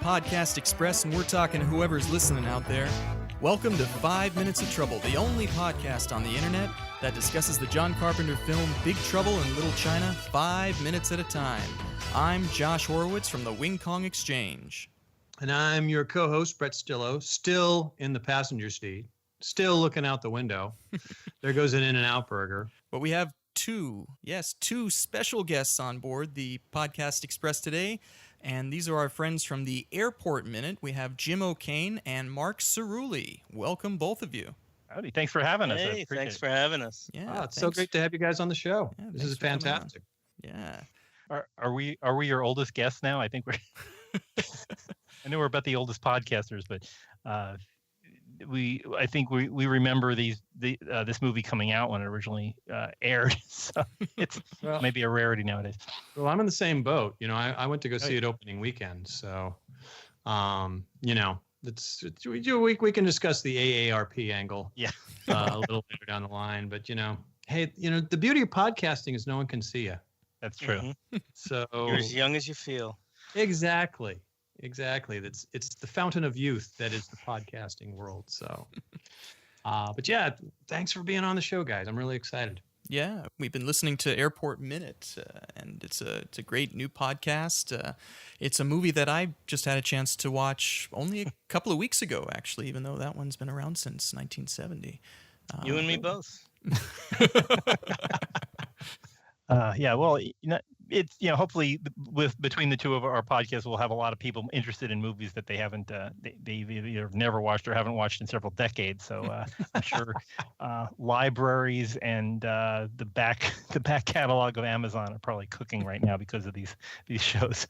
Podcast Express, and we're talking to whoever's listening out there. Welcome to 5 Minutes of Trouble, the only podcast on the internet that discusses the John Carpenter film Big Trouble in Little China 5 minutes at a time. I'm Josh Horowitz from the Wing Kong Exchange. And I'm your co-host, Brett Stillo, still in the passenger seat, still looking out the window. There goes an In-N-Out burger. But we have two special guests on board the Podcast Express today. And these are our friends from the Airport Minute. We have Jim O'Kane and Mark Cerulli. Welcome, both of you. Howdy. Thanks for having us. Hey, thanks for having us. Yeah, it's so great to have you guys on the show. Yeah, this is fantastic. Yeah. Are we your oldest guests now? I think we're. I know we're about the oldest podcasters, but I think we remember this movie coming out when it originally aired. So it's maybe a rarity nowadays. Well, I'm in the same boat. You know, I went to go see it opening weekend, so you know, we can discuss the AARP angle. Yeah. A little later down the line, but you know, hey, you know, the beauty of podcasting is no one can see you. That's true. Mm-hmm. So you're as young as you feel. Exactly. It's the fountain of youth that is the podcasting world. So, but yeah, thanks for being on the show, guys. I'm really excited. Yeah, we've been listening to Airport Minute, and it's a great new podcast. It's a movie that I just had a chance to watch only a couple of weeks ago, actually, even though that one's been around since 1970. You and me both. Yeah, well, it's hopefully between the two of our podcasts, we'll have a lot of people interested in movies that they haven't they've either never watched or haven't watched in several decades. So I'm sure libraries and the back catalog of Amazon are probably cooking right now because of these shows.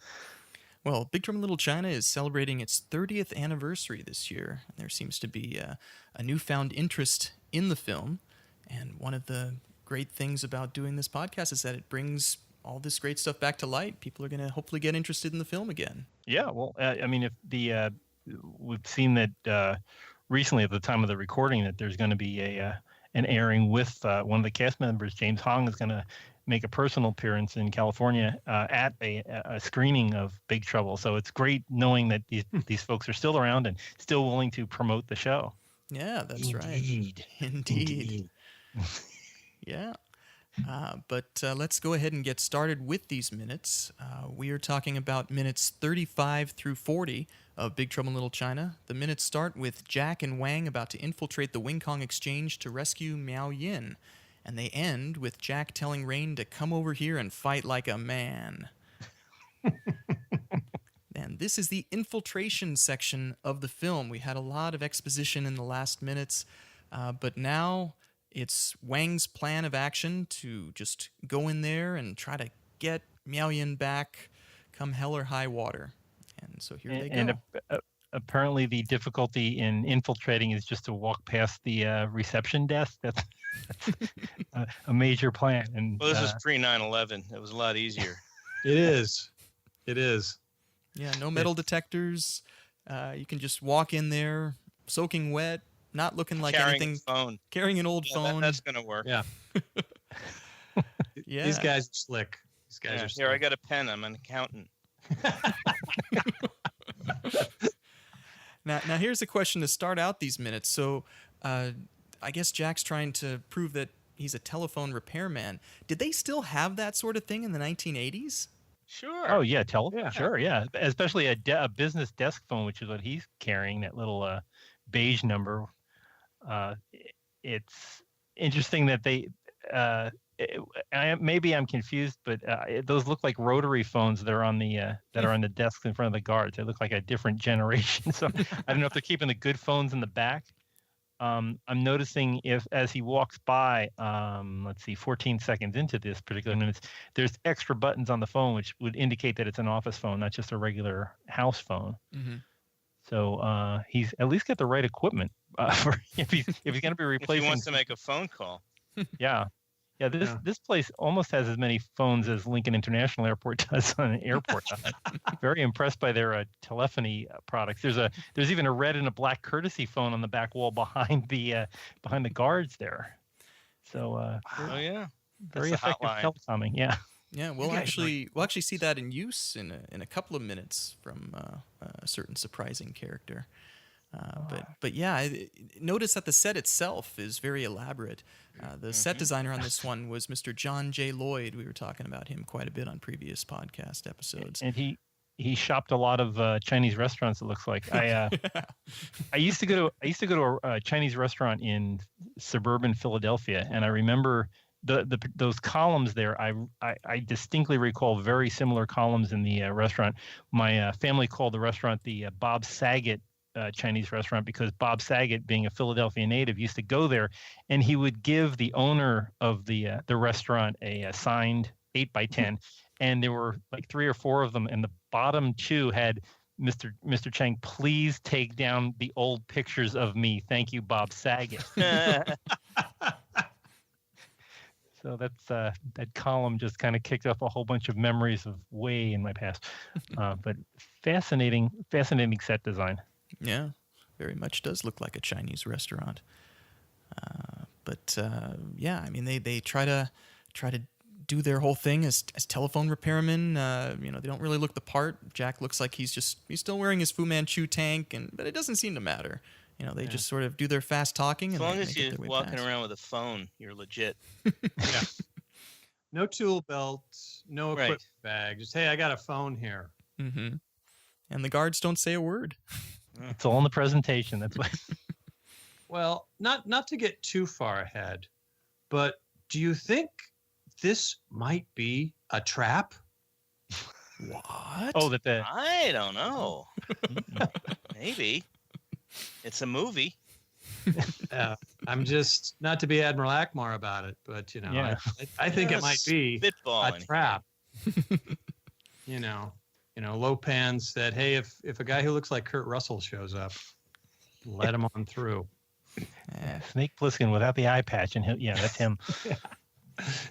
Well, Big Trouble in Little China is celebrating its 30th anniversary this year, and there seems to be a newfound interest in the film. And one of the great things about doing this podcast is that it brings all this great stuff back to light. People are going to hopefully get interested in the film again. Yeah, well, I mean, if we've seen that recently at the time of the recording that there's going to be an airing with one of the cast members. James Hong is going to make a personal appearance in California at a screening of Big Trouble. So it's great knowing that these folks are still around and still willing to promote the show. Yeah, that's Indeed. right. Indeed. Yeah. But let's go ahead and get started with these minutes. We are talking about minutes 35 through 40 of Big Trouble in Little China. The minutes start with Jack and Wang about to infiltrate the Wing Kong Exchange to rescue Miao Yin. And they end with Jack telling Rain to come over here and fight like a man. And this is the infiltration section of the film. We had a lot of exposition in the last minutes, but now it's Wang's plan of action to just go in there and try to get Miao Yin back come hell or high water. And so here they go. And apparently the difficulty in infiltrating is just to walk past the reception desk. That's a major plan. And Well, this was pre 9/11. It was a lot easier. It is. Yeah, no metal detectors. You can just walk in there, soaking wet, not looking like Carrying anything. a phone. Carrying an old phone. That's going to work. Yeah. Yeah. These guys are slick. Yeah, here, I got a pen. I'm an accountant. Now here's a question to start out these minutes. So I guess Jack's trying to prove that he's a telephone repairman. Did they still have that sort of thing in the 1980s? Sure. Oh yeah, sure, yeah. Especially a business desk phone, which is what he's carrying. That little beige number. It's interesting that they. Maybe I'm confused, but those look like rotary phones that are on the desks in front of the guards. They look like a different generation. So I don't know if they're keeping the good phones in the back. I'm noticing as he walks by, let's see, 14 seconds into this particular minute, there's extra buttons on the phone, which would indicate that it's an office phone, not just a regular house phone. Mm-hmm. So he's at least got the right equipment for if he's going to be replacing. If he wants to make a phone call. Yeah. Yeah, this place almost has as many phones as Lincoln International Airport does on an airport. Very impressed by their telephony products. There's even a red and a black courtesy phone on the back wall behind the guards there. So oh yeah, very effective telecoming. Yeah. Yeah, we'll actually see that in use in a couple of minutes from a certain surprising character. But yeah, notice that the set itself is very elaborate. The set designer on this one was Mr. John J. Lloyd. We were talking about him quite a bit on previous podcast episodes. And he shopped a lot of Chinese restaurants. It looks like I used to go to a Chinese restaurant in suburban Philadelphia, and I remember those columns there. I distinctly recall very similar columns in the restaurant. My family called the restaurant the Bob Saget Chinese restaurant because Bob Saget, being a Philadelphia native, used to go there, and he would give the owner of the restaurant a signed 8x10, and there were like 3 or 4 of them, and the bottom 2 had Mr. Chang, please take down the old pictures of me. Thank you, Bob Saget. So that's that column just kind of kicked up a whole bunch of memories of way in my past. But fascinating set design. Yeah, very much does look like a Chinese restaurant. But yeah, I mean, they try to do their whole thing as telephone repairmen. They don't really look the part. Jack looks like he's still wearing his Fu Manchu tank, but it doesn't seem to matter. They just sort of do their fast talking. As and long they as get you're their way walking past. around with a phone, you're legit. Yeah. No tool belt, no Right. equipment bag. Just, hey, I got a phone here. Mm-hmm. And the guards don't say a word. It's all in the presentation. That's why. Well, not to get too far ahead, but do you think this might be a trap? What? Oh, that the I don't know. Maybe. It's a movie. I'm just not to be Admiral Akbar about it, but Yeah. I think it might be a Spitballing. trap. Lopan said, "Hey, if a guy who looks like Kurt Russell shows up, let him on through." Snake Plissken without the eye patch, and that's him.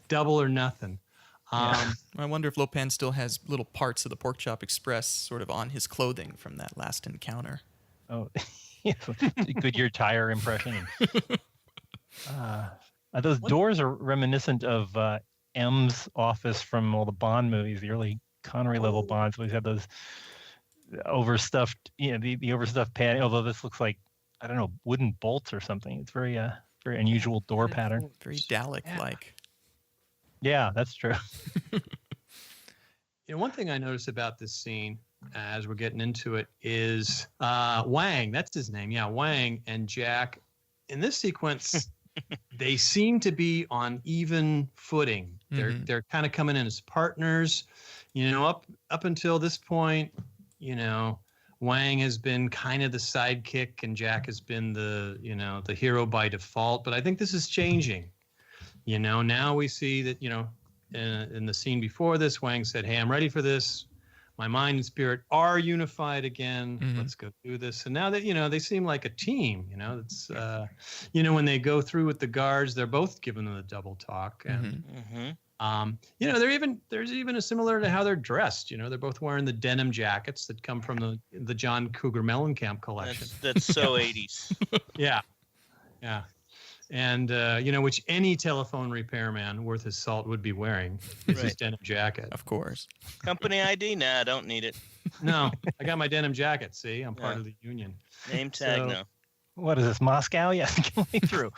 Double or nothing. Yeah. I wonder if Lopan still has little parts of the Pork Chop Express sort of on his clothing from that last encounter. Oh, Goodyear tire impression. Those doors are reminiscent of M's office from all the Bond movies, the early Connery level Bonds. We had those overstuffed, the overstuffed padding. Although this looks like, I don't know, wooden bolts or something. It's very unusual door pattern. Very Dalek-like. Yeah, that's true. One thing I noticed about this scene as we're getting into it is Wang, that's his name. Yeah, Wang and Jack. In this sequence, they seem to be on even footing. They're kind of coming in as partners. Up until this point, Wang has been kind of the sidekick and Jack has been the hero by default. But I think this is changing. Now we see that, in the scene before this, Wang said, "Hey, I'm ready for this. My mind and spirit are unified again. Let's go do this." And now that, they seem like a team, it's, when they go through with the guards, they're both giving them the double talk. And, there's even a similar to how they're dressed. They're both wearing the denim jackets that come from the John Cougar Mellencamp collection. That's so 80s. Yeah. Yeah. And, which any telephone repairman worth his salt would be wearing is his denim jacket. Of course. Company ID? Nah, don't need it. No, I got my denim jacket. See, I'm part of the union. Name tag, So- no. What is this, Moscow? Yeah, going through.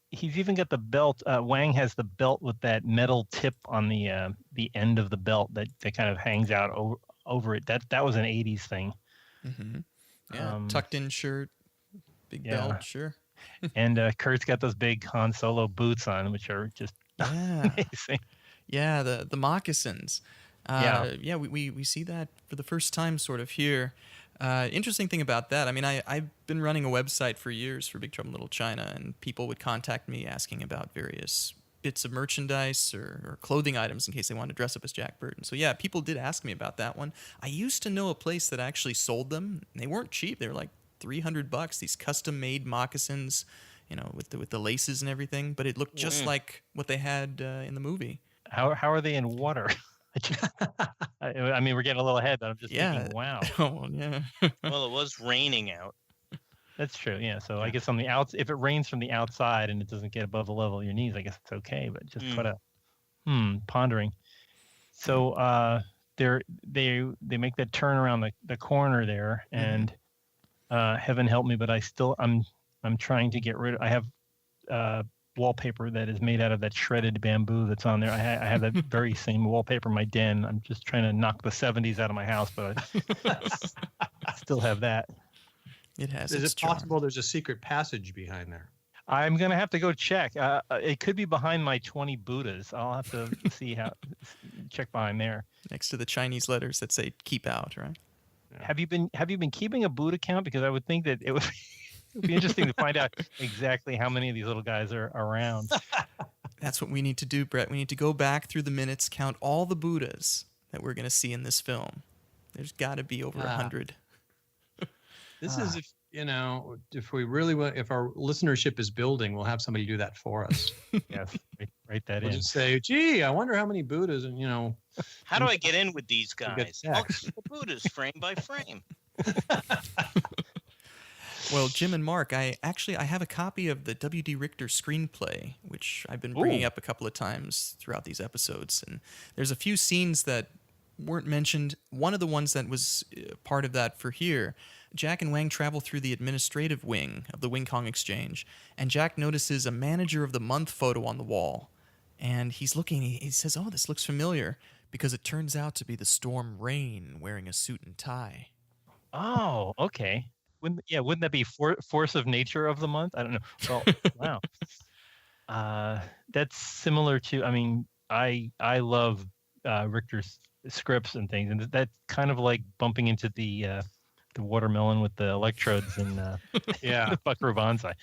He's even got the belt. Wang has the belt with that metal tip on the end of the belt that kind of hangs out over it. That was an 80s thing. Mm-hmm. Yeah, tucked-in shirt, big belt, sure. And Kurt's got those big Han Solo boots on, which are just amazing. Yeah, the moccasins. We see that for the first time sort of here. Interesting thing about that, I mean, I've been running a website for years for Big Trouble in Little China, and people would contact me asking about various bits of merchandise or clothing items in case they wanted to dress up as Jack Burton. So yeah, people did ask me about that one. I used to know a place that actually sold them. And they weren't cheap. They were like $300, these custom-made moccasins, with the laces and everything, but it looked just like what they had in the movie. How are they in water? I mean, we're getting a little ahead, but I'm just thinking, wow. Oh, yeah. Well, it was raining out. That's true, yeah. So I guess on the if it rains from the outside and it doesn't get above the level of your knees, I guess it's okay, but just put a pondering. So they make that turn around the corner there, and heaven help me, but I'm trying to get rid of. I have wallpaper that is made out of that shredded bamboo that's on there. I have that very same wallpaper in my den. I'm just trying to knock the 70s out of my house, but I still have that. It has. Is its it charm. possible there's a secret passage behind there? I'm gonna have to go check. It could be behind my 20 Buddhas. I'll have to check behind there. Next to the Chinese letters that say "keep out," right? Yeah. Have you been keeping a Buddha count? Because I would think that it would be interesting to find out exactly how many of these little guys are around. That's what we need to do, Brett. We need to go back through the minutes, count all the Buddhas that we're going to see in this film. There's got to be over 100. This is if we really want, if our listenership is building, we'll have somebody do that for us. Yes, write that We'll in. just say, gee, I wonder how many Buddhas, and How do I get in with these get guys? sex. The Buddhas frame by frame. Well, Jim and Mark, I have a copy of the W.D. Richter screenplay, which I've been bringing up a couple of times throughout these episodes. And there's a few scenes that weren't mentioned. One of the ones that was part of that for here, Jack and Wang travel through the administrative wing of the Wing Kong Exchange, and Jack notices a Manager of the Month photo on the wall. And he's looking, he says, "Oh, this looks familiar," because it turns out to be the Storm Rain wearing a suit and tie. Oh, okay. Wouldn't that be force of nature of the month? I don't know. Well, wow. That's similar to. I mean, I love Richter's scripts and things, and that's kind of like bumping into the watermelon with the electrodes and the Buckaroo Banzai.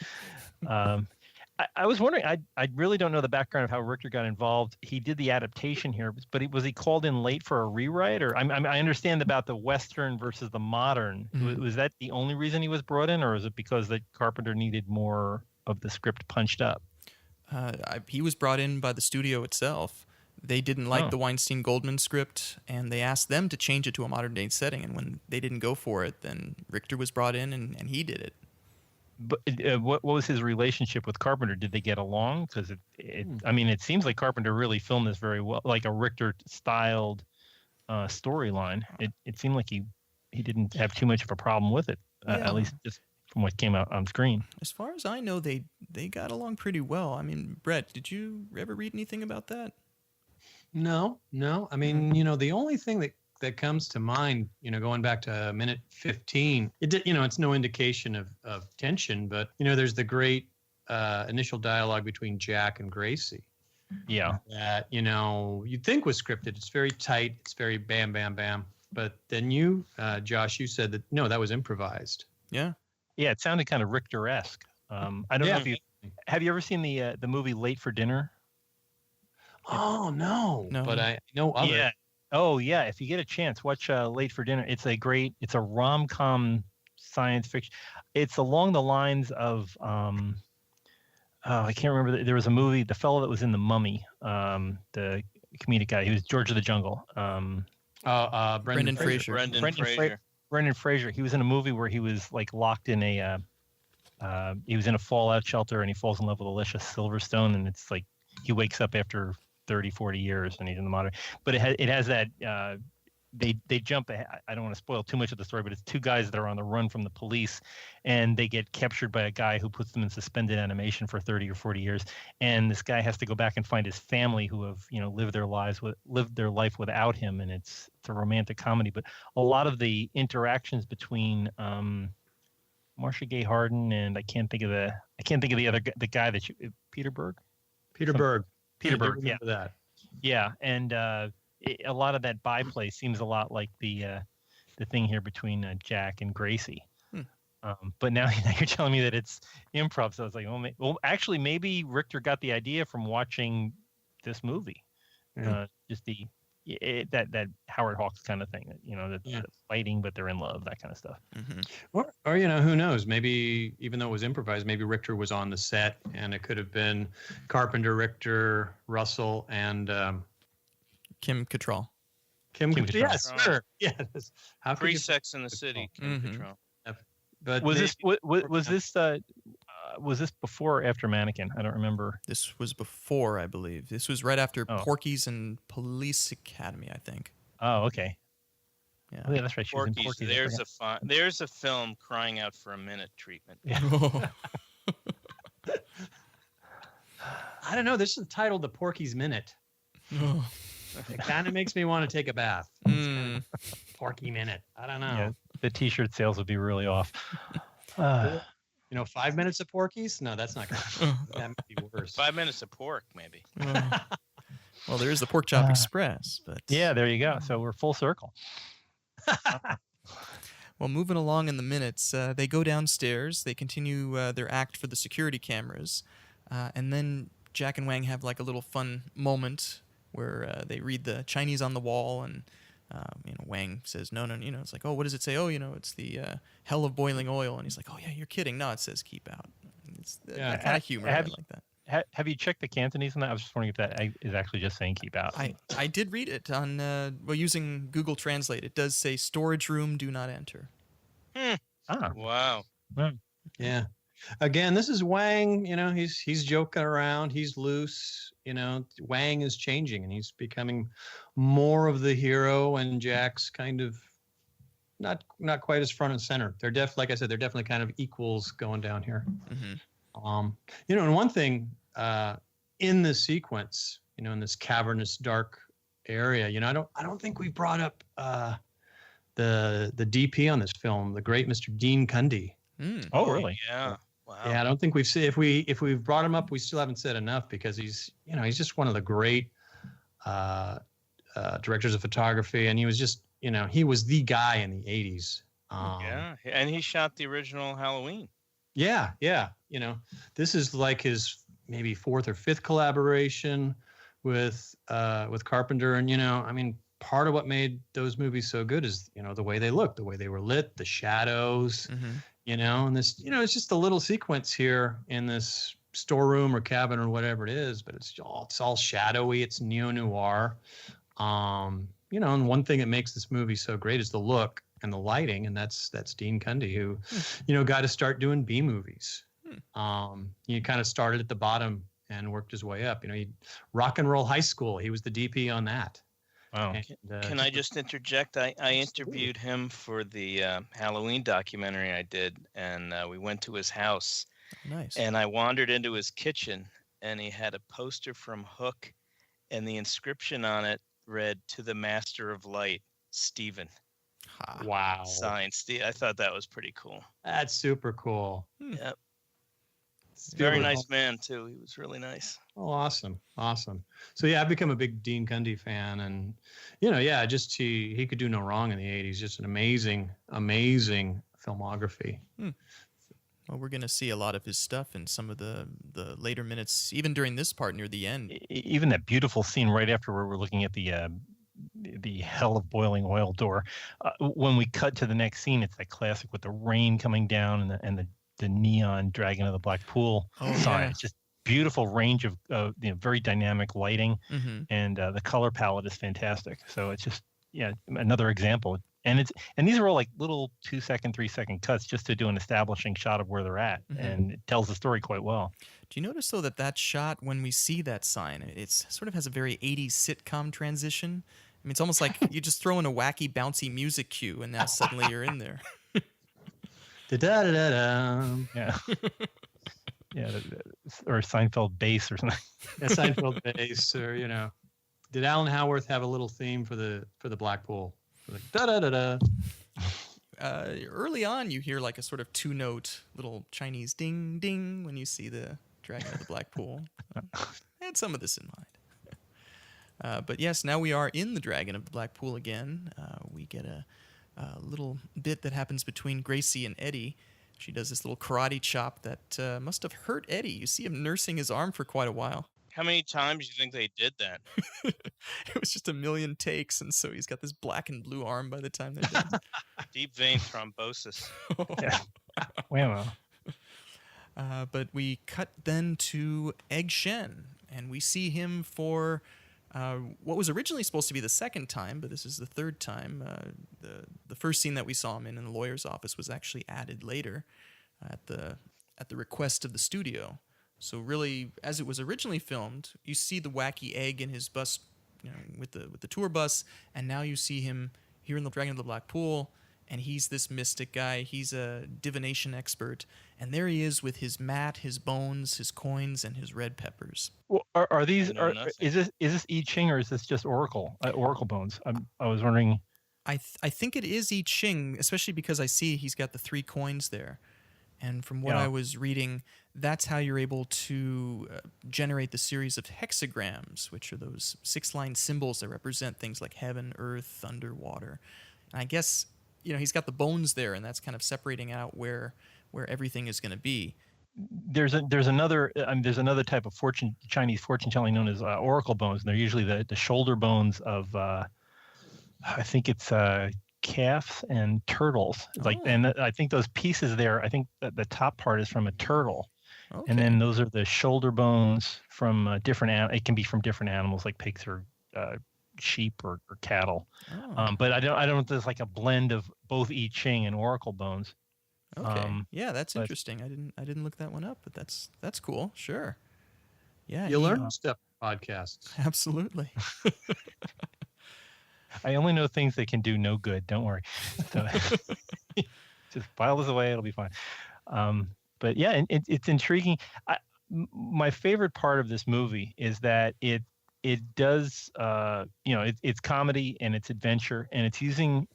I was wondering. I really don't know the background of how Richter got involved. He did the adaptation here, but was he called in late for a rewrite? Or I understand about the Western versus the modern. Mhm. Was that the only reason he was brought in, or is it because the Carpenter needed more of the script punched up? He was brought in by the studio itself. They didn't like the Weinstein-Goldman script, and they asked them to change it to a modern-day setting. And when they didn't go for it, then Richter was brought in, and he did it. But what was his relationship with Carpenter? Did they get along? Because it seems like Carpenter really filmed this very well, like a Richter-styled storyline. It seemed like he didn't have too much of a problem with it, at least just from what came out on screen. As far as I know, they got along pretty well. I mean, Brett, did you ever read anything about that? No. I mean, the only thing that comes to mind, going back to minute 15, it's no indication of tension, but there's the great initial dialogue between Jack and Gracie. Yeah. That you'd think was scripted. It's very tight. It's very bam, bam, bam. But then you, Josh, you said that no, that was improvised. Yeah. Yeah, it sounded kind of Richter-esque. I don't know if have you ever seen the movie Late for Dinner? Oh no. No. But I know of it. Oh yeah, if you get a chance, watch Late for Dinner. It's a rom-com science fiction. It's along the lines of I can't remember. There was a movie, the fellow that was in The Mummy, the comedic guy. He was George of the Jungle. Brendan Fraser. Brendan Fraser. He was in a movie where he was like locked in he was in a fallout shelter, and he falls in love with Alicia Silverstone, and it's like he wakes up after 30, 40 years and he's in the modern. But it has that they jump ahead. I don't want to spoil too much of the story, but it's two guys that are on the run from the police, and they get captured by a guy who puts them in suspended animation for 30 or 40 years. And this guy has to go back and find his family who have lived their life without him, and it's a romantic comedy. But a lot of the interactions between Marcia Gay Harden and I can't think of the other the guy that Peter Berg. Peter Berg, yeah. That. Yeah, and a lot of that byplay seems a lot like the thing here between Jack and Gracie. But now you're telling me that it's improv, so I was like, well, actually, maybe Richter got the idea from watching this movie. Just that Howard Hawks kind of thing, that's fighting, but they're in love, that kind of stuff. Mm-hmm. Or who knows? Maybe even though it was improvised, maybe Richter was on the set, and it could have been Carpenter, Richter, Russell, and Kim Cattrall. Kim Cattrall. Yes, sure. Yes. How could you? Sex in the City. Kim Cattrall. But Was this Was this before or after Mannequin? I don't remember. This was before, I believe. This was right after Oh. Porky's and Police Academy, I think. Oh, okay. Yeah. Oh, yeah, that's right. She was in Porky's. Porky's. I forgot. There's a film crying out for a minute treatment. Yeah. I don't know. This is titled The Porky's Minute. Oh. It kind of makes me want to take a bath. Mm. Porky Minute. I don't know. Yeah, the T-shirt sales would be really off. 5 minutes of Porky's? No, that's not good. That might be worse. 5 minutes of pork, maybe. Well, there is the Pork Chop Express, but Yeah, there you go. So we're full circle. well, moving along in the minutes, they go downstairs. They continue their act for the security cameras, and then Jack and Wang have like a little fun moment where they read the Chinese on the wall, and Wang says, no, it's like, oh, what does it say? Oh, it's the hell of boiling oil, and he's like, oh yeah, you're kidding. No, it says keep out. It's that kind of humor. I like that. Have you checked the Cantonese on that? I was just wondering if that is actually just saying keep out. I did read it on using Google Translate. It does say storage room, do not enter. Wow. Yeah. Again, this is Wang. He's joking around. He's loose. Wang is changing, and he's becoming more of the hero. And Jack's kind of not quite as front and center. They're like I said, they're definitely kind of equals going down here. Mm-hmm. And one thing in this sequence, in this cavernous, dark area, I don't think we brought up the DP on this film, the great Mr. Dean Cundy. Mm. Oh, really? Yeah. Wow. Yeah, I don't think we've seen if we've brought him up, we still haven't said enough because he's just one of the great directors of photography, and he was just he was the guy in the 80s. Yeah, and he shot the original Halloween. Yeah. This is like his maybe fourth or fifth collaboration with Carpenter, and part of what made those movies so good is the way they looked, the way they were lit, the shadows. Mm-hmm. And this, it's just a little sequence here in this storeroom or cabin or whatever it is, but it's all shadowy. It's neo-noir. And one thing that makes this movie so great is the look and the lighting, and that's Dean Cundy, who, got to start doing B movies. He kind of started at the bottom and worked his way up. Rock and Roll High School. He was the DP on that. Wow. And, Can I just interject? I interviewed him for the Halloween documentary I did, and we went to his house. Nice. And I wandered into his kitchen, and he had a poster from Hook, and the inscription on it read, "To the Master of Light, Stephen." Wow. Signed, Steve. I thought that was pretty cool. That's super cool. Yep. Very nice man too. He was really nice. Oh, awesome. So yeah, I've become a big Dean Cundy fan, and just he could do no wrong in the 80s. Just an amazing filmography. Well, we're going to see a lot of his stuff in some of the later minutes, even during this part near the end. Even that beautiful scene right after where we're looking at the hell of boiling oil door. When we cut to the next scene, it's that classic with the rain coming down and the neon Dragon of the Black Pool sign. Yeah. It's just beautiful range of very dynamic lighting, and the color palette is fantastic. So it's just another example. And these are all like little 2-second, 3-second cuts just to do an establishing shot of where they're at, and it tells the story quite well. Do you notice though that shot, when we see that sign, it sort of has a very 80s sitcom transition? I mean, it's almost like you just throw in a wacky, bouncy music cue, and now suddenly you're in there. Da-da-da-da. Yeah. Yeah, or Seinfeld bass or something. Yeah, Seinfeld bass, or did Alan Howarth have a little theme for the Blackpool? Like da-da-da-da. Early on, you hear like a sort of 2-note little Chinese ding ding when you see the Dragon of the Black Pool. I had some of this in mind. But yes, now we are in the Dragon of the Black Pool again. We get a little bit that happens between Gracie and Eddie. She does this little karate chop that must have hurt Eddie. You see him nursing his arm for quite a while. How many times do you think they did that? It was just a million takes, and so he's got this black and blue arm by the time they're done. Deep vein thrombosis. Yeah. Wow. But we cut then to Egg Shen, and we see him for what was originally supposed to be the second time, but this is the third time. The first scene that we saw him in the lawyer's office was actually added later at the at the request of the studio. So really, as it was originally filmed, you see the wacky egg in his bus, with the tour bus, and now you see him here in the Dragon of the Black Pool, and he's this mystic guy. He's a divination expert, and there he is with his mat, his bones, his coins, and his red peppers. Well, are these? I know nothing. Is this I Ching or is this just Oracle bones? I was wondering. I think it is I Ching, especially because I see he's got the 3 coins there. And from what I was reading, that's how you're able to generate the series of hexagrams, which are those 6-line symbols that represent things like heaven, earth, thunder, water. And I guess, he's got the bones there, and that's kind of separating out where everything is going to be. There's another type of Chinese fortune telling known as oracle bones, and they're usually the shoulder bones of I think it's calves and turtles. And I think those pieces there, I think that the top part is from a turtle. Okay. And then those are the shoulder bones from different. It can be from different animals like pigs or sheep or cattle. Oh. But I don't know if there's like a blend of both I Ching and oracle bones. Okay. Yeah, that's interesting. I didn't look that one up, but that's cool. Sure. Yeah. You learn stuff podcasts. Absolutely. I only know things that can do no good. Don't worry. So, just file this away. It'll be fine. But yeah, it's intriguing. My favorite part of this movie is that it does, it's comedy and it's adventure, and it's using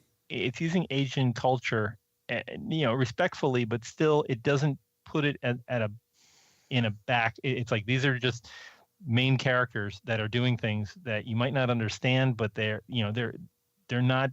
Asian culture, respectfully, but still it doesn't put it in a back. It's like these are just main characters that are doing things that you might not understand, but they're not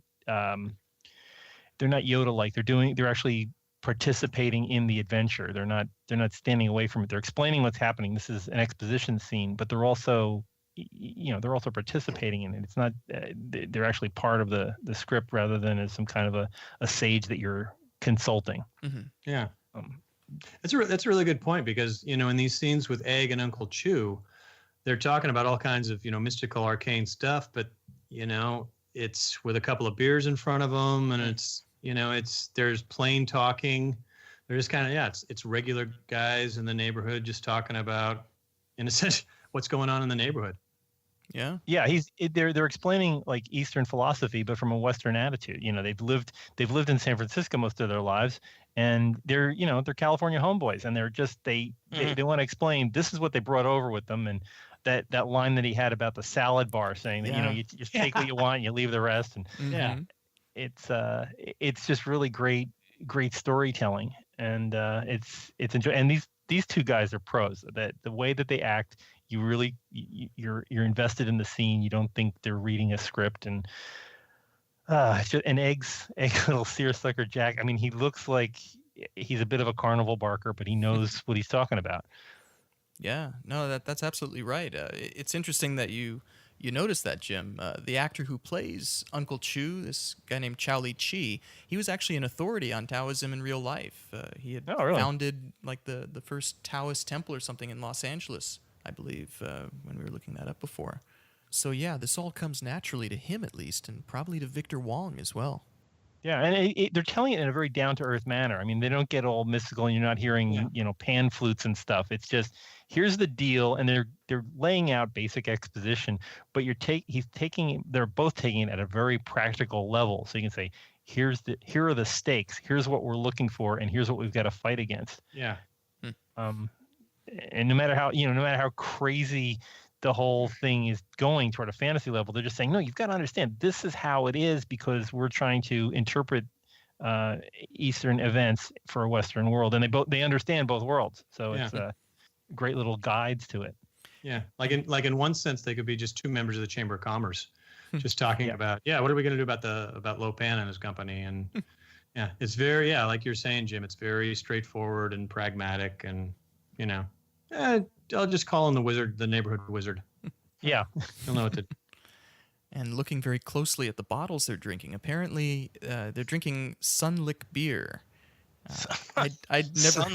Yoda like. They're actually participating in the adventure. They're not standing away from it. They're explaining what's happening. This is an exposition scene, but they're also participating in it. It's not they're actually part of the script rather than as some kind of a sage that you're consulting. Mm-hmm. Yeah. That's a really good point, because in these scenes with Egg and Uncle Chu, they're talking about all kinds of, mystical, arcane stuff, but, it's with a couple of beers in front of them, and there's plain talking. They're just kind of, it's regular guys in the neighborhood just talking about, in a sense, what's going on in the neighborhood. Yeah. Yeah. They're explaining like Eastern philosophy, but from a Western attitude. They've lived in San Francisco most of their lives, and they're California homeboys, and they want to explain this is what they brought over with them. And that line that he had about the salad bar, saying that you just take what you want and you leave the rest, and it's just really great storytelling, and it's enjoy. And these two guys are pros. That the way that they act, you're invested in the scene. You don't think they're reading a script. And Egg's little seersucker Jack. I mean, he looks like he's a bit of a carnival barker, but he knows what he's talking about. Yeah, no, that's absolutely right. It's interesting that you noticed that, Jim. The actor who plays Uncle Chu, this guy named Chow Li Chi, he was actually an authority on Taoism in real life. He had founded like the first Taoist temple or something in Los Angeles, I believe, when we were looking that up before. So yeah, this all comes naturally to him at least, and probably to Victor Wong as well. Yeah, and they're telling it in a very down-to-earth manner. I mean, they don't get all mystical, and you're not hearing, pan flutes and stuff. It's just, here's the deal, and they're laying out basic exposition, but they're both taking it at a very practical level. So you can say, here are the stakes, here's what we're looking for, and here's what we've got to fight against. Yeah. And no matter how crazy the whole thing is going toward a fantasy level, they're just saying, no, you've got to understand this is how it is, because we're trying to interpret Eastern events for a Western world, and they understand both worlds. So it's great little guides to it. Yeah, like in one sense, they could be just two members of the Chamber of Commerce, just talking about what are we going to do about Lo Pan and his company, and it's very like you're saying, Jim, it's very straightforward and pragmatic, and I'll just call him the neighborhood wizard. Yeah. He'll know what to do. And looking very closely at the bottles they're drinking, apparently they're drinking Sun Lik beer. I'd never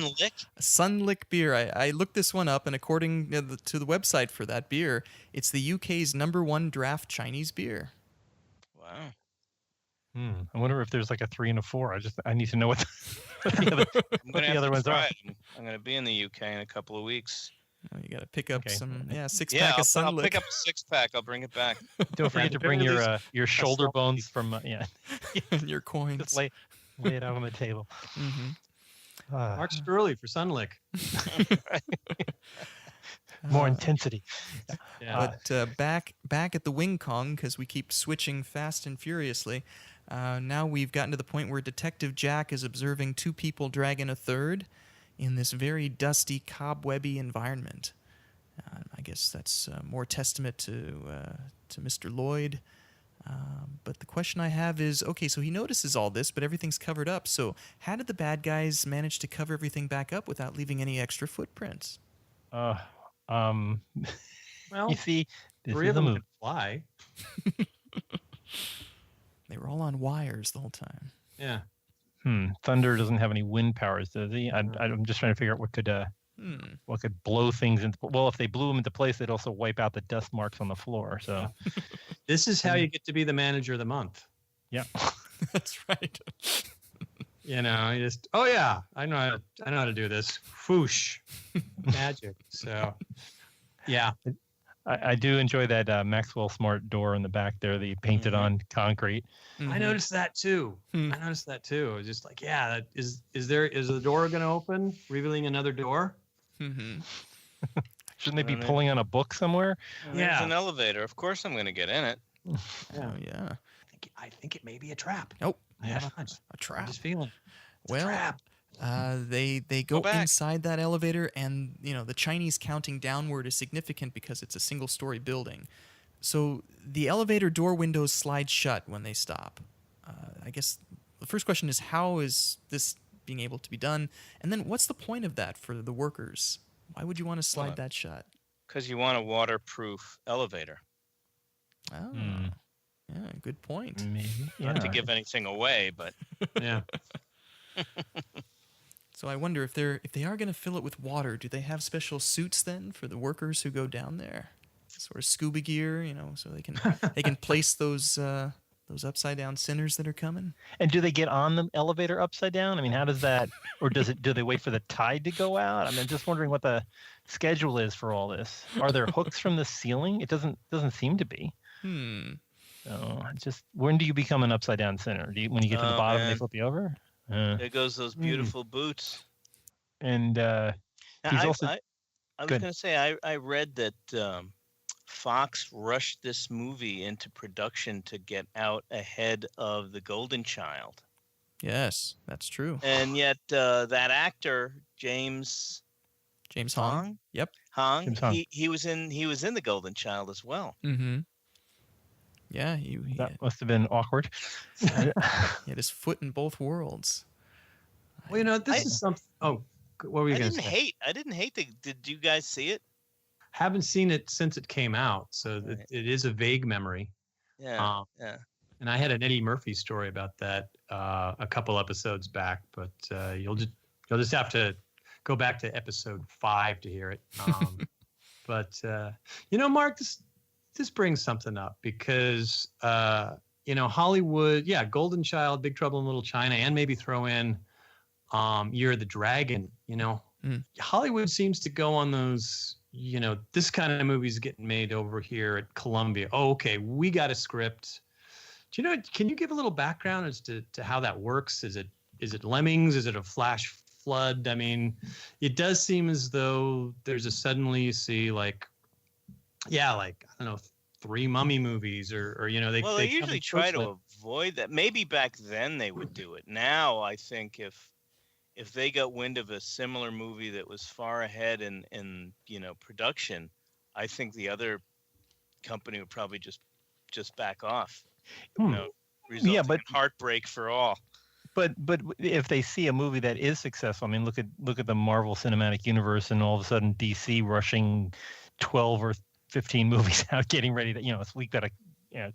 Sun Lik beer. I looked this one up, and according to the website for that beer, it's the UK's #1 draft Chinese beer. Wow. I wonder if there's like a 3 and a 4. I need to know what the other, I'm what gonna the have other to ones try are. it. I'm gonna be in the UK in a couple of weeks. Oh, you got to pick up Okay. some, six Yeah, pack of Sun I'll Lik. pick up a 6-pack. I'll bring it back. Don't forget at to the very bring least, your shoulder salt bones from and your just coins. lay it out on the table. Mm-hmm. Mark Cerulli for Sun Lik. More intensity. Yeah. But back at the Wing Kong, because we keep switching fast and furiously. Now we've gotten to the point where Detective Jack is observing two people dragging a third in this very dusty, cobwebby environment. I guess that's more testament to Mr. Lloyd. But the question I have is, okay, so he notices all this, but everything's covered up. So how did the bad guys manage to cover everything back up without leaving any extra footprints? Well, Well, you see, this 3 is of a them movie. can fly. They were all on wires the whole time. Yeah. Thunder doesn't have any wind powers, does he? I'm just trying to figure out what could blow things into. Well, if they blew them into place, they'd also wipe out the dust marks on the floor. So This is how you get to be the manager of the month. yeah. That's right. You just, oh yeah, I know how to do this. Whoosh, magic. So, yeah, I do enjoy that Maxwell Smart door in the back there, the painted on concrete. I noticed that too. I noticed that too. It was just like, yeah, is the door going to open, revealing another door? Mm-hmm. Shouldn't they be pulling on a book somewhere? There's an elevator. Of course, I'm gonna get in it. Oh, yeah. I think it may be a trap. Nope. I have a hunch. A I'm trap. just feeling. It's a Well, trap. they go back. inside that elevator, and the Chinese counting downward is significant because it's a single-story building. So the elevator door windows slide shut when they stop. I guess the first question is, how is this being able to be done? And then what's the point of that for the workers? Why would you want to slide that shut? Because you want a waterproof elevator. Oh, yeah, good point. Maybe. Not to give anything away, but Yeah. So I wonder if they are going to fill it with water, do they have special suits then for the workers who go down there? Sort of scuba gear, so they can place those upside down sinners that are coming. And do they get on the elevator upside down? I mean, how does that, or do they wait for the tide to go out? I mean, just wondering what the schedule is for all this. Are there hooks from the ceiling? It doesn't seem to be. So just when do you become an upside down sinner? When you get to the bottom, they flip you over? there goes those beautiful boots. And Now, he's I also was Good. going to say I read that Fox rushed this movie into production to get out ahead of The Golden Child, Yes, that's true. and yet that actor James James Hong. Yep. Hong, James Hong. he was in The Golden Child as well. Mm-hmm. Yeah, he that must have been awkward. had his foot in both worlds. Well, this is something. Oh, what were you I going to didn't say? hate. I didn't hate the. Did you guys see it? Haven't seen it since it came out, so Right. it is a vague memory. Yeah, yeah. And I had an Eddie Murphy story about that a couple episodes back, but you'll just have to go back to episode 5 to hear it. But Mark, this brings something up because Hollywood, Golden Child, Big Trouble in Little China, and maybe throw in Year of the Dragon. Hollywood seems to go on those. This kind of movie's getting made over here at Columbia. Oh, okay, we got a script. Can you give a little background as to how that works? Is it Lemmings? Is it a flash flood? I mean, it does seem as though there's a suddenly you see I don't know, 3 Mummy movies or they Well, they they come usually in try close to avoid that. Maybe back then they would do it. Now I think if they got wind of a similar movie that was far ahead in production, I think the other company would probably just back off. Resulting in heartbreak for all. But if they see a movie that is successful, I mean, look at the Marvel Cinematic Universe, and all of a sudden DC rushing 12 or 15 movies out, getting ready to we got to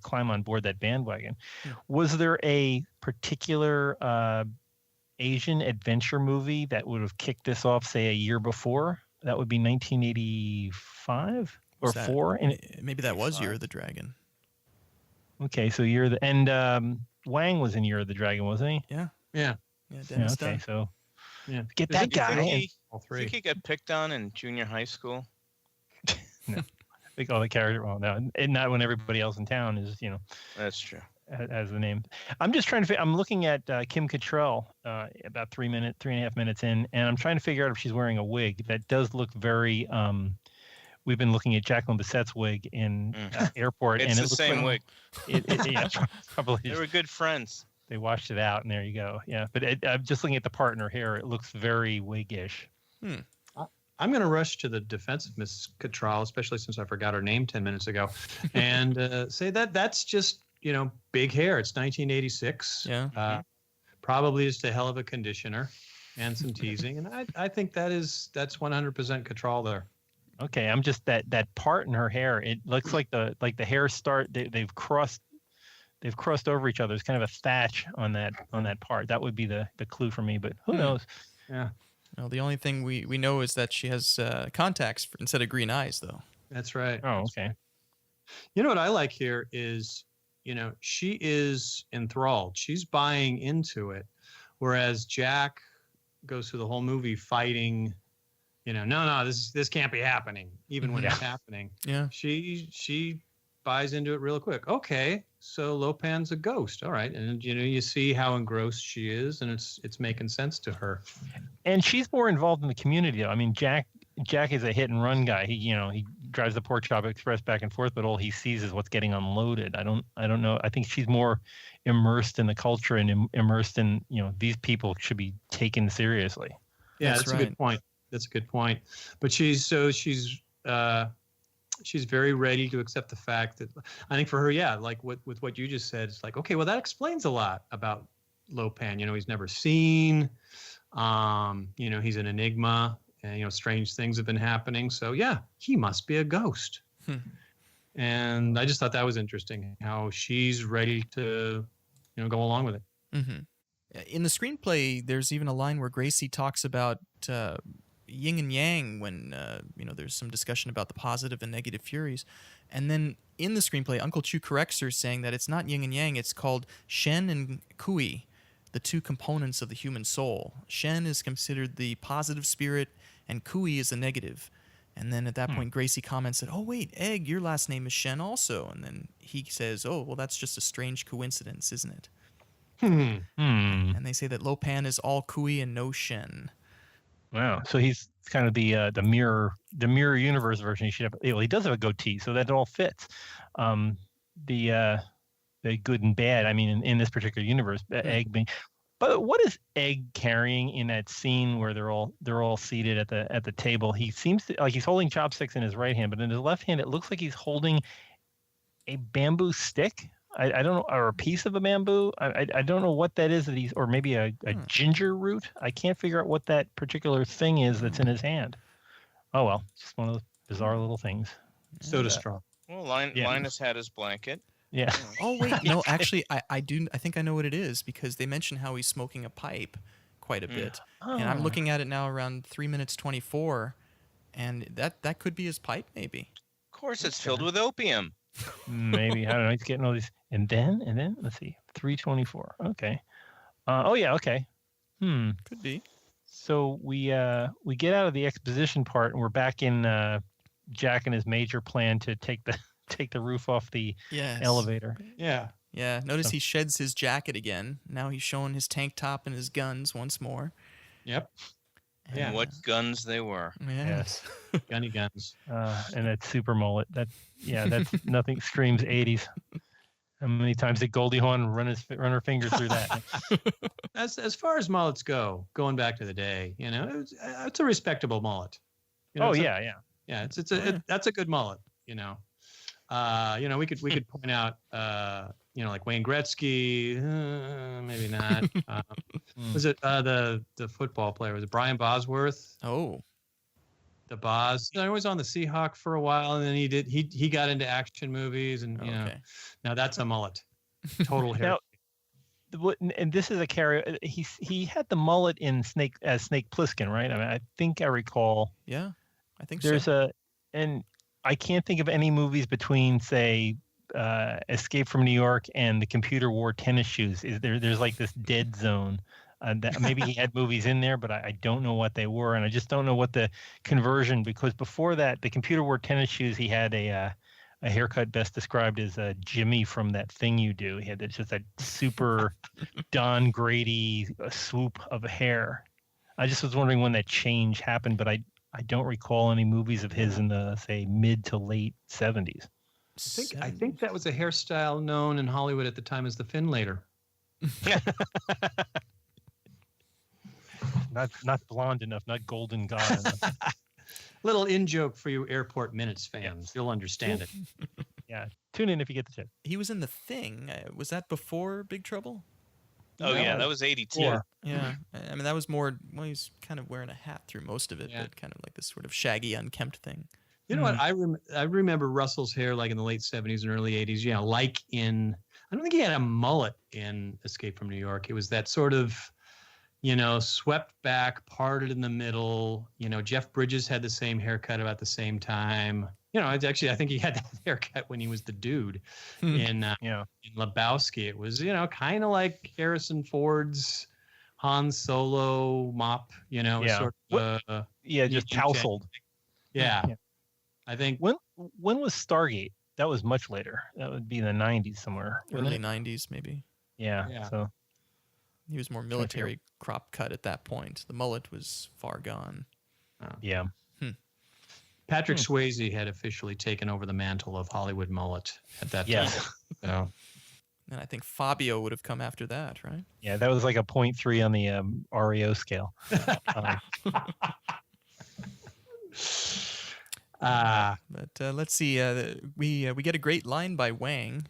climb on board that bandwagon. Yeah. Was there a particular Asian adventure movie that would have kicked this off, say, a year before? That would be 1985 or 4. And maybe that was Year of the Dragon. okay, so Wang was in Year of the Dragon, wasn't he? Yeah. Yeah. Yeah, Yeah, Dennis okay, Dunn. so Yeah. get There's that a- guy. think And, he- All I think three. he got picked on in junior high school. I think all the character. Well, no, and not when everybody else in town is, That's true. as the name. I'm just trying to. I'm looking at Kim Cattrall about 3.5 minutes in, and I'm trying to figure out if she's wearing a wig. That does look very. We've been looking at Jacqueline Bisset's wig in Airport, It's and it the looks same like, wig. Yeah, probably. They were good friends. They washed it out, and there you go. Yeah, but I'm just looking at the part in her hair. It looks very wig-ish. I'm going to rush to the defense of Miss Cattrall, especially since I forgot her name 10 minutes ago, and say that that's just, big hair. It's 1986. Yeah. Probably just a hell of a conditioner and some teasing. And I think that's 100% Cattrall there. Okay, I'm just that part in her hair. It looks like the hair they've crossed over each other. There's kind of a thatch on that part. That would be the clue for me, but who knows? Yeah. Well, the only thing we know is that she has contacts instead of green eyes, though. That's right. Oh, okay. You know what I like here is, she is enthralled. She's buying into it. Whereas Jack goes through the whole movie fighting, no, this can't be happening, even when it's happening. Yeah. She buys into it real quick. Okay, so Lopan's a ghost. All right. And you see how engrossed she is, and it's making sense to her. And she's more involved in the community, though. I mean, Jack is a hit and run guy. He drives the Pork Chop Express back and forth, but all he sees is what's getting unloaded. I don't know. I think she's more immersed in the culture and immersed in, these people should be taken seriously. Yeah, That's that's right. a good point. That's a good point. But she's very ready to accept the fact that, I think for her, yeah, like with what you just said, it's like, okay, well, that explains a lot about Lopan. He's never seen, he's an enigma, and, strange things have been happening. So yeah, he must be a ghost. And I just thought that was interesting how she's ready to, go along with it. Mm-hmm. In the screenplay, there's even a line where Gracie talks about yin and yang when there's some discussion about the positive and negative furies, and then in the screenplay, Uncle Chu corrects her, saying that it's not yin and yang; it's called Shen and Kui, the two components of the human soul. Shen is considered the positive spirit, and Kui is the negative. And then at that point, Gracie comments that, "Oh wait, Egg, your last name is Shen also." And then he says, "Oh well, that's just a strange coincidence, isn't it?" And they say that Lopan is all Kui and no Shen. Wow. So he's kind of the mirror universe version. He should have. Well, he does have a goatee, so that all fits. The good and bad. I mean, in this particular universe, Egg being. But what is Egg carrying in that scene where they're all seated at the table? He seems to, like he's holding chopsticks in his right hand, but in his left hand, it looks like he's holding a bamboo stick. I don't know, or a piece of a bamboo. I don't know what that is that he's, or maybe a ginger root. I can't figure out what that particular thing is that's in his hand. Oh well, just one of those bizarre little things. Soda straw. Well, Linus had his blanket. Yeah. Oh wait, no, actually, I do. I think I know what it is because they mention how he's smoking a pipe quite a bit, and I'm looking at it now around 3 minutes 24, and that could be his pipe, maybe. Of course, it's filled with opium. Maybe, I don't know. He's getting all these, and then let's see, 324. Okay. Oh yeah. Okay. Could be. So we get out of the exposition part, and we're back in Jack and his major plan to take the roof off the elevator. Yeah. Yeah. Notice he sheds his jacket again. Now he's showing his tank top and his guns once more. Yep. And Yeah. what guns they were. Yes. Gunny guns. And that super mullet. That's nothing screams 80s. How many times did Goldie Hawn run her fingers through that? As far as mullets go, going back to the day, it's a respectable mullet. Yeah. That's a good mullet. We could point out, like Wayne Gretzky, maybe not. Was it the football player? Was it Brian Bosworth? Oh. The Boz. I was on the Seahawk for a while, and then he got into action movies, and now that's a mullet, total hair. Now, and this is a carry. He had the mullet in Snake Plissken, right? I mean, I think I recall. Yeah, I think there's so. and I can't think of any movies between, say, Escape from New York and The Computer Wore Tennis Shoes. There's like this dead zone. That maybe he had movies in there, but I don't know what they were, and I just don't know what the conversion. Because before that, The Computer Wore Tennis Shoes, he had a haircut best described as Jimmy from That Thing You Do. He had just that super Don Grady swoop of hair. I just was wondering when that change happened, but I don't recall any movies of his in the, say, mid to late 70s. I think that was a hairstyle known in Hollywood at the time as the Finlater. Not blonde enough, not golden god enough. Little in-joke for you Airport Minutes fans. You'll understand it. Yeah, tune in if you get the chance. He was in The Thing. Was that before Big Trouble? Oh, No. yeah, that was 82. Yeah. I mean, that was more, well, he's kind of wearing a hat through most of it, Yeah. but kind of like this sort of shaggy, unkempt thing. You know what? I remember Russell's hair like in the late 70s and early 80s. Yeah, like in, I don't think he had a mullet in Escape from New York. It was that sort of, swept back, parted in the middle. Jeff Bridges had the same haircut about the same time. It's actually, I think he had that haircut when he was the dude in Lebowski. It was, kind of like Harrison Ford's Han Solo mop, sort of. Just tousled. Yeah. I think When was Stargate? That was much later. That would be in the 90s somewhere. wouldn't Early it? 90s, maybe. Yeah. So He was more military crop cut at that point. The mullet was far gone. yeah. Patrick Swayze had officially taken over the mantle of Hollywood mullet at that time. So, And I think Fabio would have come after that, right? Yeah, that was like a 0.3 on the REO scale. But let's see. We get a great line by Wang.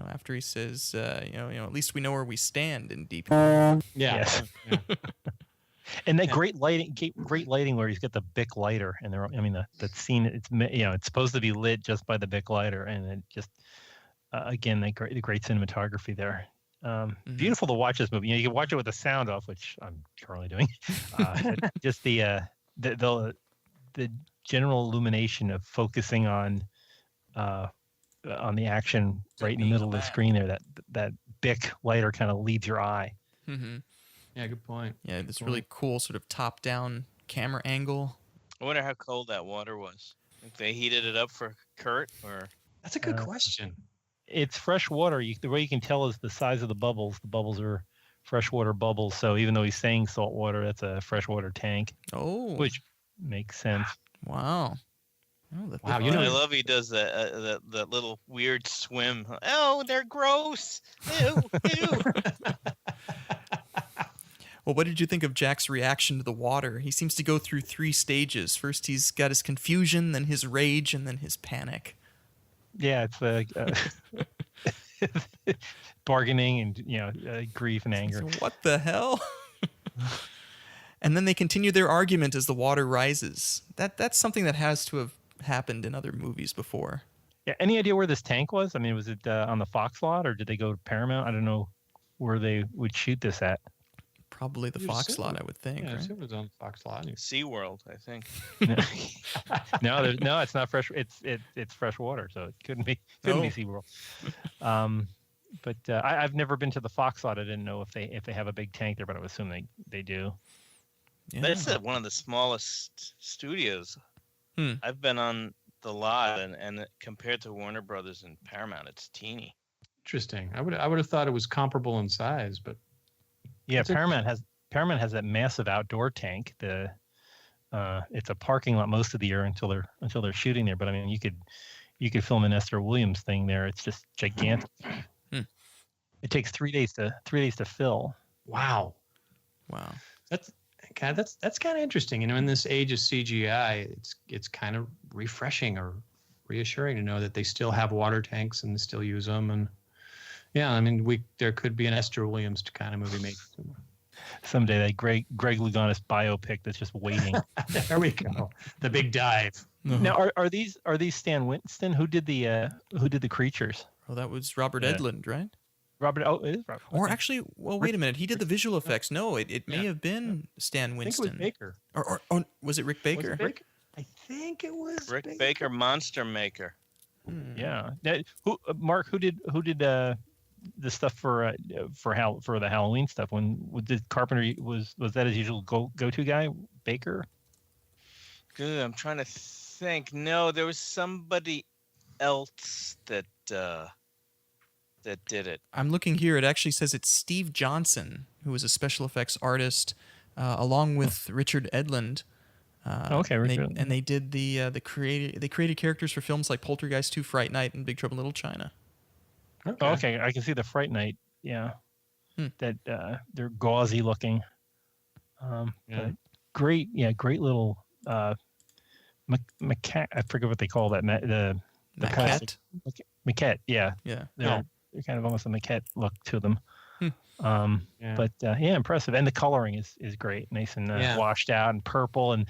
After he says, at least we know where we stand in deep. yeah. Yes. And that great lighting where he's got the Bic lighter, and that scene. It's supposed to be lit just by the Bic lighter, and it just again the great cinematography there. Beautiful to watch this movie. You can watch it with the sound off, which I'm currently doing. Just the general illumination of focusing on the action right in the middle of the screen there. That Bic lighter kind of leads your eye. Mm-hmm. Yeah, good point. Yeah, this really cool sort of top-down camera angle. I wonder how cold that water was. If they heated it up for Kurt, or That's a good question. It's fresh water. The way you can tell is the size of the bubbles. The bubbles are freshwater bubbles. So even though he's saying salt water, that's a freshwater tank, Oh, which makes sense. wow. Oh, Wow, I love he does that little weird swim. Oh, they're gross. Ew, ew. Well, what did you think of Jack's reaction to the water? He seems to go through 3 stages. First, he's got his confusion, then his rage, and then his panic. Yeah, it's bargaining and grief and anger. So what the hell? And then they continue their argument as the water rises. That's something that has to have happened in other movies before. Yeah, any idea where this tank was? I mean, was it on the Fox lot, or did they go to Paramount? I don't know where they would shoot this at. Probably the You'd Fox assume lot, it- I would think. Yeah, right? it was on Fox Lot. SeaWorld, I think. No, it's not fresh. It's fresh water, so it couldn't be SeaWorld. But I've never been to the Fox lot. I didn't know if they have a big tank there, but I would assume they do. Yeah. But it's one of the smallest studios. I've been on the lot, and compared to Warner Brothers and Paramount, it's teeny. Interesting. I would have thought it was comparable in size, but Yeah, That's Paramount has that massive outdoor tank. It's a parking lot most of the year until they're shooting there. But I mean, you could film an Esther Williams thing there. It's just gigantic. It takes 3 days to fill. wow. That's kind of interesting. In this age of CGI, it's kind of refreshing or reassuring to know that they still have water tanks and still use them. And yeah, I mean, there could be an Esther Williams kind of movie made. Someday that Greg Louganis biopic that's just waiting. There we go. The big dive. Now, are these Stan Winston? Who did the creatures? Oh, that was Robert Yeah. Edlund, right? Robert. Oh, it is Robert. Or Okay. actually, well, wait a minute. He did the visual effects. No, it may Yeah. have been Stan I think it Winston. was Baker. Or was it Rick Baker? Was it Baker? I think it was Rick Baker, Monster Maker. Yeah. Mark? Who did the stuff for the Halloween stuff? Did Carpenter was that his usual go-to guy? Baker? Good. I'm trying to think. No, there was somebody else that did it. I'm looking here. It actually says it's Steve Johnson, who was a special effects artist, along with Richard Edlund. Okay, Richard. And they did they created characters for films like Poltergeist 2, Fright Night, and Big Trouble in Little China. Okay, I can see the Fright Night. Yeah, that they're gauzy looking. But great little maquette. I forget what they call that. The Maquette. Maquette. Yeah. Yeah. They're kind of almost a maquette look to them. But impressive, and the coloring is great, nice and washed out and purple, and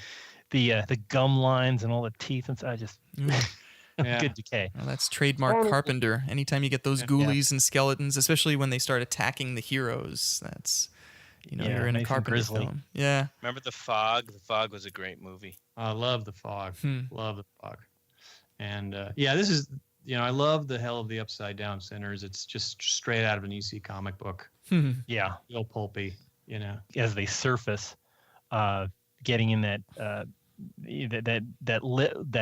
the gum lines and all the teeth and stuff. Just good decay. Well, that's trademark Carpenter. Anytime you get those ghoulies and skeletons, especially when they start attacking the heroes, that's you're in a nice Carpenter film. Yeah. Remember The Fog? The Fog was a great movie. I love The Fog. Love The Fog. And this is I love the Hell of the Upside Down Sinners. It's just straight out of an EC comic book. Yeah, real pulpy. As they surface, getting in that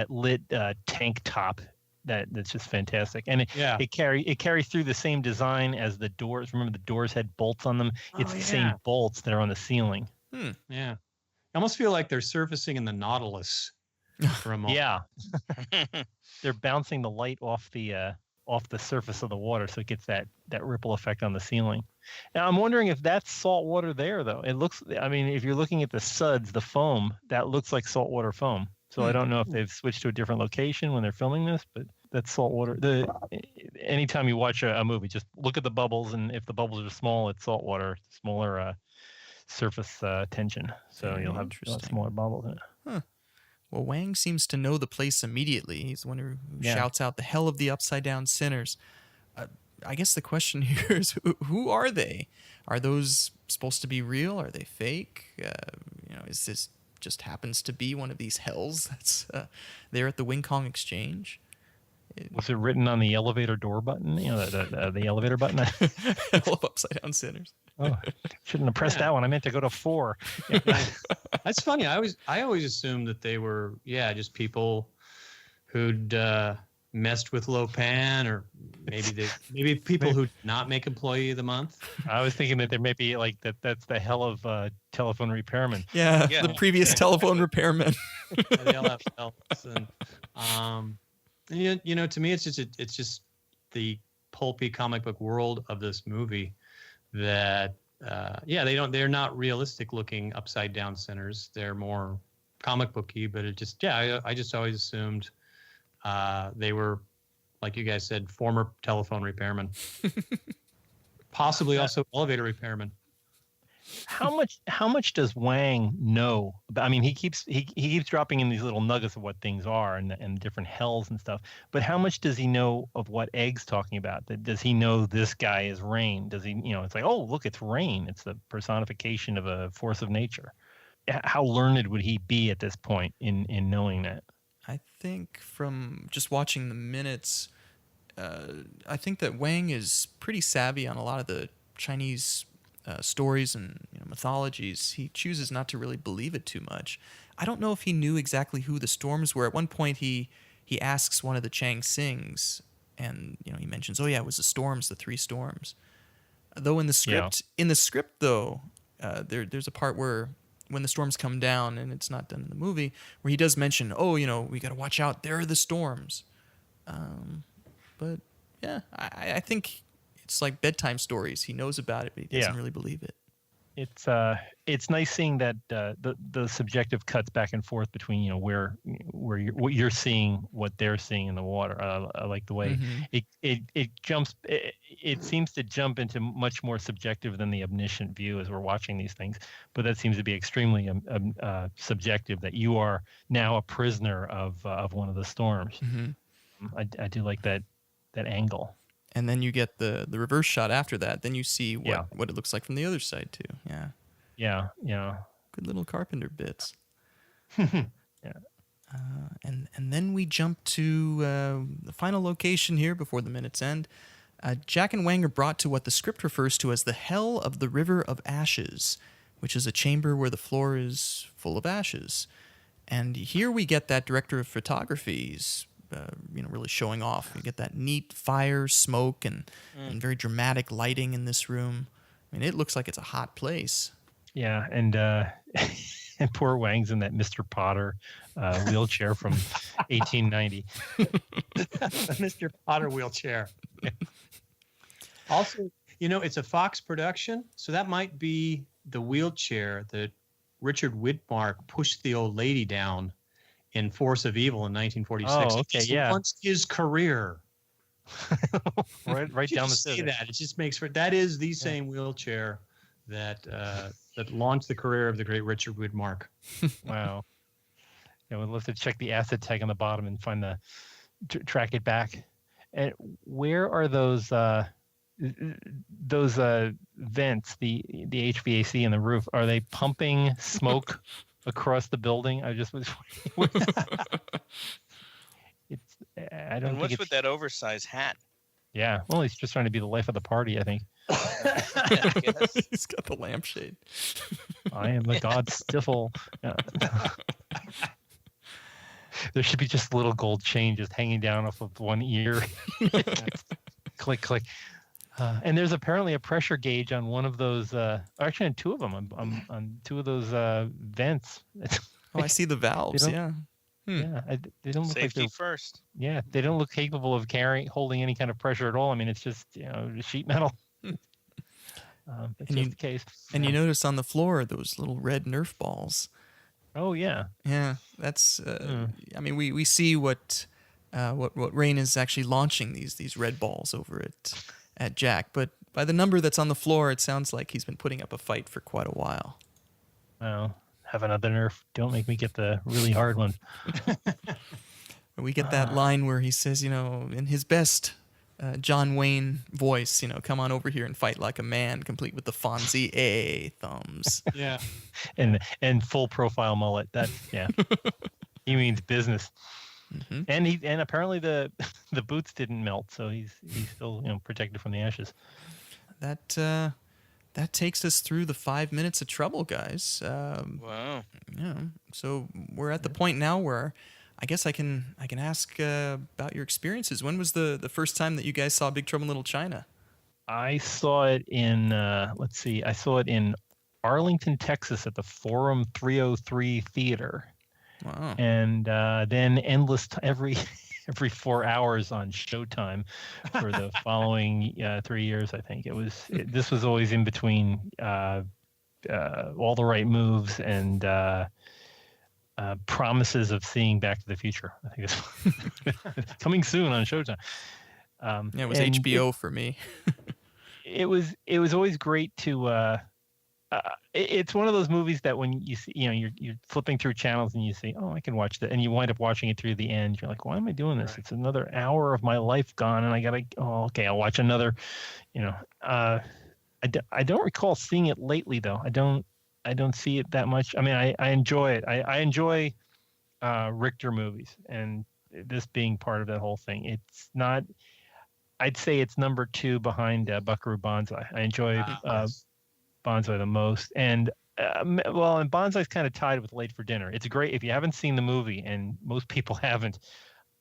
lit tank top. That's just fantastic, and it carries through the same design as the doors. Remember, the doors had bolts on them. It's the same bolts that are on the ceiling. Yeah, I almost feel like they're surfacing in the Nautilus for a moment. Yeah, they're bouncing the light off the surface of the water, so it gets that ripple effect on the ceiling. Now, I'm wondering if that's salt water there, though. It looks. I mean, if you're looking at the suds, the foam, that looks like saltwater foam. So I don't know if they've switched to a different location when they're filming this, but that's saltwater. Anytime you watch a movie, just look at the bubbles, and if the bubbles are small, it's saltwater, smaller surface tension. So you'll have smaller bubbles in it. Huh. Well, Wang seems to know the place immediately. He's the one who shouts out the Hell of the Upside Down Sinners. I guess the question here is, who are they? Are those supposed to be real? Are they fake? Is this just happens to be one of these hells that's there at the Wing Kong Exchange? Was it written on the elevator door button? The elevator button? Hell of Upside Down Sinners. Oh, shouldn't have pressed that one. I meant to go to 4. That's funny. I always assumed that they were just people who'd messed with Lopan, or maybe people who did not make Employee of the Month. I was thinking that there may be that's the hell of telephone repairman. Yeah, the previous telephone repairman. They all have helps, and to me, it's just the pulpy comic book world of this movie that they're not realistic looking upside down sinners. They're more comic booky, but it just I just always assumed they were, like you guys said, former telephone repairmen, possibly also elevator repairmen. How much does Wang know about? I mean, he keeps dropping in these little nuggets of what things are and different hells and stuff. But how much does he know of what Egg's talking about? Does he know this guy is rain? Does he? It's like, oh, look, it's rain. It's the personification of a force of nature. How learned would he be at this point in knowing that? I think from just watching the minutes, I think that Wang is pretty savvy on a lot of the Chinese stories and mythologies. He chooses not to really believe it too much. I don't know if he knew exactly who the storms were. At one point, he asks one of the Chang Sings, and he mentions, "Oh yeah, it was the storms, the 3 storms." Though in the script, there's a part where when the storms come down, and it's not done in the movie, where he does mention, "Oh, we got to watch out. There are the storms." But yeah, I think it's like bedtime stories. He knows about it, but he doesn't really believe it. It's nice seeing that the subjective cuts back and forth between what you're seeing, what they're seeing in the water. I like the way it jumps. It seems to jump into much more subjective than the omniscient view as we're watching these things. But that seems to be extremely subjective. That you are now a prisoner of one of the storms. I do like that angle. And then you get the reverse shot after that. Then you see what it looks like from the other side too. Yeah. Yeah. Good little Carpenter bits. Yeah. And then we jump to the final location here before the minute's end. Jack and Wang are brought to what the script refers to as the Hell of the River of Ashes, which is a chamber where the floor is full of ashes. And here we get that director of photography's, really showing off. You get that neat fire, smoke, and very dramatic lighting in this room. I mean, it looks like it's a hot place. Yeah, and and poor Wang's in that Mr. Potter wheelchair from 1890. Mr. Potter wheelchair. Also, it's a Fox production, so that might be the wheelchair that Richard Widmark pushed the old lady down in Force of Evil in 1946. Oh, okay, yeah. Launched his career. right down the say that. It just makes for that is the same wheelchair that that launched the career of the great Richard Widmark. Wow. Yeah, we'll have to check the acid tag on the bottom and find track it back. And where are those vents, the HVAC in the roof? Are they pumping smoke across the building? I just was wondering. I don't And think what's it's with that oversized hat? Yeah, well, he's just trying to be the life of the party, I think. I guess. He's got the lampshade. I am the god Stiffle. Yeah. There should be just a little gold chain just hanging down off of one ear. Click, click. And there's apparently a pressure gauge on one of those, actually on two of them, on two of those vents. Oh, I see the valves, yeah. Yeah, they don't look Safety like first. Yeah, they don't look capable of holding any kind of pressure at all. I mean, it's just sheet metal. That's just the case. And you notice on the floor those little red Nerf balls. Oh yeah, yeah. That's. I mean, we see what Rain is actually launching these red balls over at Jack, but by the number that's on the floor, it sounds like he's been putting up a fight for quite a while. Well, have another Nerf. Don't make me get the really hard one. We get that line where he says, in his best John Wayne voice, come on over here and fight like a man, complete with the Fonzie A thumbs. Yeah. And full profile mullet. Yeah. He means business. Mm-hmm. And apparently the boots didn't melt, so he's still protected from the ashes. That takes us through the 5 minutes of trouble, guys. Wow. Yeah. So we're at the point now where I guess I can ask about your experiences. When was the first time that you guys saw Big Trouble in Little China? I saw it in I saw it in Arlington, Texas at the Forum 303 Theater. Wow. And then every 4 hours on Showtime for the following 3 years. I think this was always in between All the Right Moves and promises of seeing Back to the Future. I think it's coming soon on Showtime. It was HBO for me. It was always great to. It's one of those movies that when you see, you're flipping through channels and you say, "Oh, I can watch that," and you wind up watching it through the end. You're like, "Why am I doing this? Right. It's another hour of my life gone, and I gotta. Oh, okay, I'll watch another." I don't recall seeing it lately though. I don't see it that much. I mean, I enjoy it. I enjoy Richter movies, and this being part of that whole thing. It's not. I'd say it's number 2 behind Buckaroo Banzai. I enjoy. Banzai the most, and and Banzai's kind of tied with Late for Dinner. It's great if you haven't seen the movie, and most people haven't.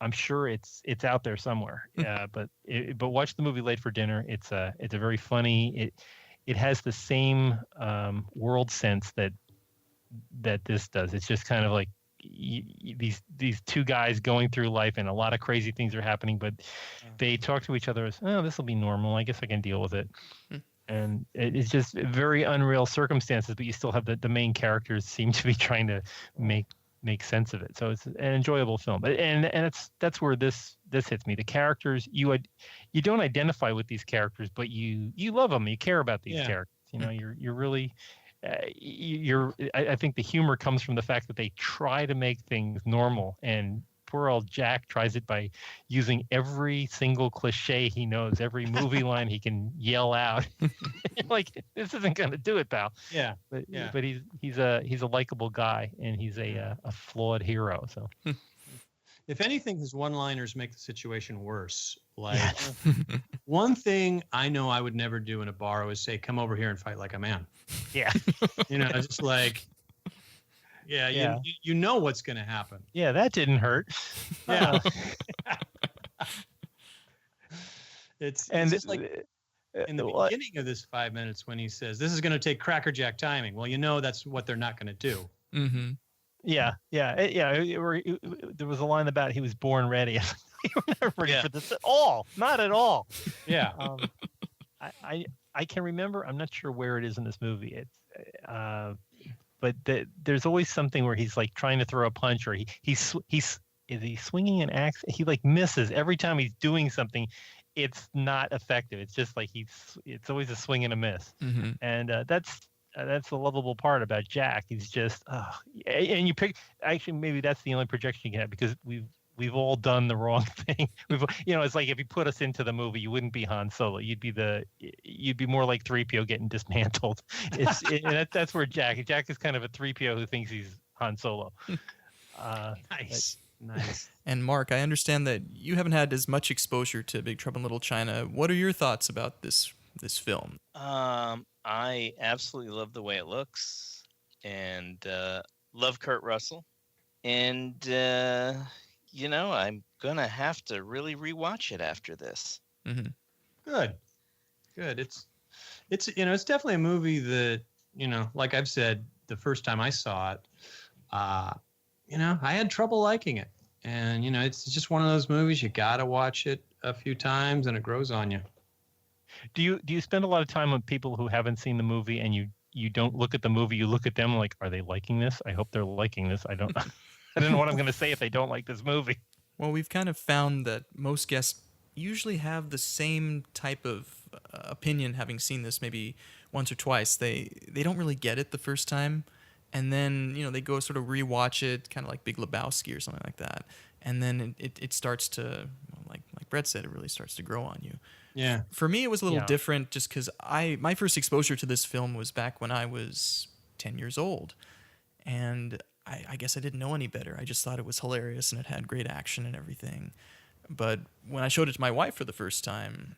I'm sure it's out there somewhere. Yeah, but watch the movie Late for Dinner. It's a very funny. It has the same world sense that this does. It's just kind of like these two guys going through life, and a lot of crazy things are happening, but they talk to each other as, "Oh, this will be normal. I guess I can deal with it." And it's just very unreal circumstances, but you still have the main characters seem to be trying to make sense of it. So it's an enjoyable film. And that's where this hits me. The characters, you don't identify with these characters, but you love them. You care about these characters. You're really I think the humor comes from the fact that they try to make things normal and twirl, Jack tries it by using every single cliche he knows, every movie line he can yell out. Like, this isn't going to do it, pal. Yeah. But Yeah. but he's a likable guy, and he's a flawed hero. So If anything, his one-liners make the situation worse. Like, yeah. one thing I know I would never do in a bar was say, "Come over here and fight like a man." Yeah. Just like, yeah, Yeah. you know what's going to happen. Yeah, that didn't hurt. Yeah. It's just like in the beginning of this 5 minutes when he says, "This is going to take crackerjack timing." Well, that's what they're not going to do. Mm-hmm. Yeah. There was a line about he was born ready. You were never ready for this at all. Not at all. Yeah. I can remember. I'm not sure where it is in this movie. It's but there's always something where he's like trying to throw a punch, or he's is he swinging an axe? He like misses every time he's doing something. It's not effective. It's just like it's always a swing and a miss. Mm-hmm. And that's the lovable part about Jack. He's just and you pick, actually maybe that's the only projection you can have, because we've all done the wrong thing. It's like if you put us into the movie, you wouldn't be Han Solo. You'd be more like 3PO getting dismantled. That's where Jack is kind of a 3PO who thinks he's Han Solo. Nice. And Mark, I understand that you haven't had as much exposure to Big Trouble in Little China. What are your thoughts about this film? I absolutely love the way it looks, and love Kurt Russell. And I'm gonna have to really rewatch it after this. Mm-hmm. Good. It's it's definitely a movie that, like I've said, the first time I saw it, I had trouble liking it. And, it's just one of those movies, you got to watch it a few times and it grows on you. Do you spend a lot of time with people who haven't seen the movie, and you don't look at the movie, you look at them like, are they liking this? I hope they're liking this. I don't know what I'm going to say if they don't like this movie. Well, we've kind of found that most guests usually have the same type of opinion, having seen this maybe once or twice. They don't really get it the first time, and then they go sort of rewatch it, kind of like Big Lebowski or something like that, and then it starts to, like Brett said, it really starts to grow on you. Yeah. For me, it was a little different, just because my first exposure to this film was back when I was 10 years old, and I guess I didn't know any better. I just thought it was hilarious and it had great action and everything. But when I showed it to my wife for the first time,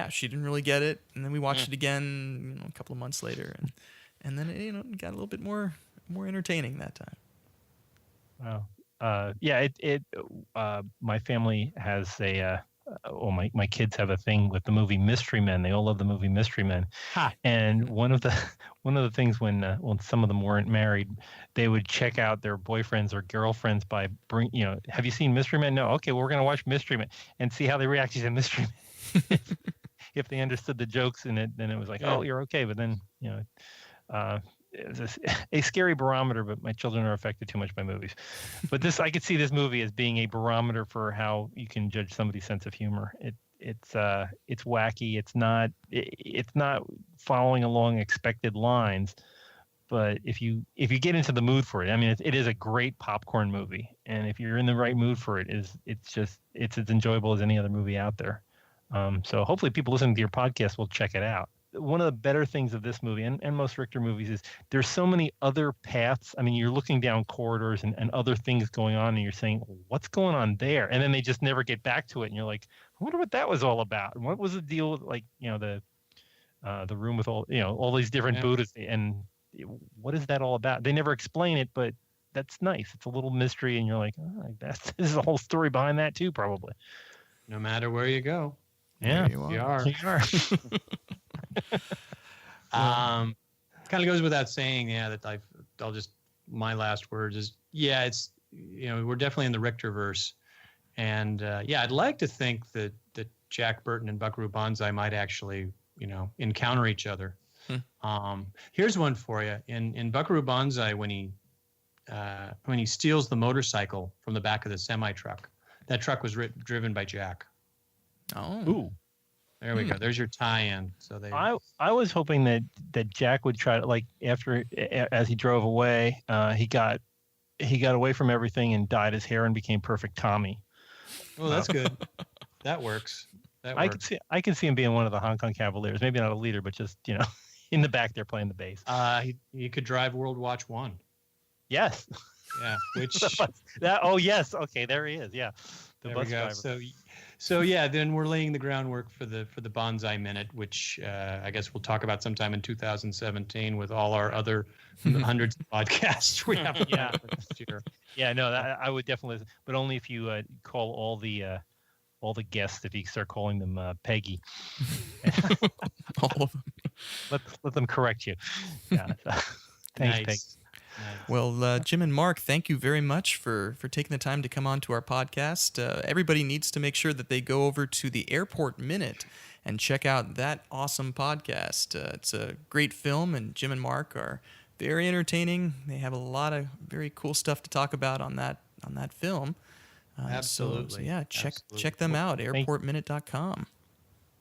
she didn't really get it. And then we watched it again, a couple of months later, and then it got a little bit more entertaining that time. Wow. My family has my kids have a thing with the movie Mystery Men. They all love the movie Mystery Men. Ha. And one of the things when some of them weren't married, they would check out their boyfriends or girlfriends by have you seen Mystery Men? No. Okay, well, we're going to watch Mystery Men and see how they react to Mystery Men. If they understood the jokes in it, then it was like, oh, you're okay. But then, it's a scary barometer, but my children are affected too much by movies. But I could see this movie as being a barometer for how you can judge somebody's sense of humor. It's wacky. It's not following along expected lines. But if you get into the mood for it, I mean, it is a great popcorn movie. And if you're in the right mood for it, it's as enjoyable as any other movie out there. So hopefully people listening to your podcast will check it out. One of the better things of this movie and most Richter movies is there's so many other paths. I mean, you're looking down corridors and other things going on, and you're saying, what's going on there? And then they just never get back to it. And you're like, I wonder what that was all about. And what was the deal with, like, the room with all these different Buddhas, and what is that all about? They never explain it, but that's nice. It's a little mystery, and you're like, there's a whole story behind that too, probably. No matter where you go. Yeah, you are. You are. Kind of goes without saying, that I'll just, my last words is, it's, we're definitely in the Richterverse. And I'd like to think that Jack Burton and Buckaroo Banzai might actually, encounter each other. Here's one for you. In Buckaroo Banzai, when he steals the motorcycle from the back of the semi-truck, that truck was driven by Jack. Oh. Ooh. There we go. There's your tie-in. So I was hoping that Jack would try to, like, after, as he drove away, he got he got away from everything and dyed his hair and became perfect Tommy. Well, that's good. That works. That I works. can see him being one of the Hong Kong Cavaliers. Maybe not a leader, but just in the back there playing the bass. He could drive World Watch 1. Yes. Yeah, which that. Oh yes. Okay, there he is. Yeah, the there bus we go. driver. So yeah, then we're laying the groundwork for the Bonsai Minute, which I guess we'll talk about sometime in 2017 with all our other hundreds of podcasts we have Yeah. next year. Yeah, no, I would definitely listen, but only if you call all the guests. If you start calling them Peggy, All of them. let them correct you. Yeah. Thanks, Peggy. Nice. Well, Jim and Mark, thank you very much for taking the time to come on to our podcast. Everybody needs to make sure that they go over to the Airport Minute and check out that awesome podcast. It's a great film, and Jim and Mark are very entertaining. They have a lot of very cool stuff to talk about on that film. Absolutely. So yeah, Absolutely. check them out, airportminute.com.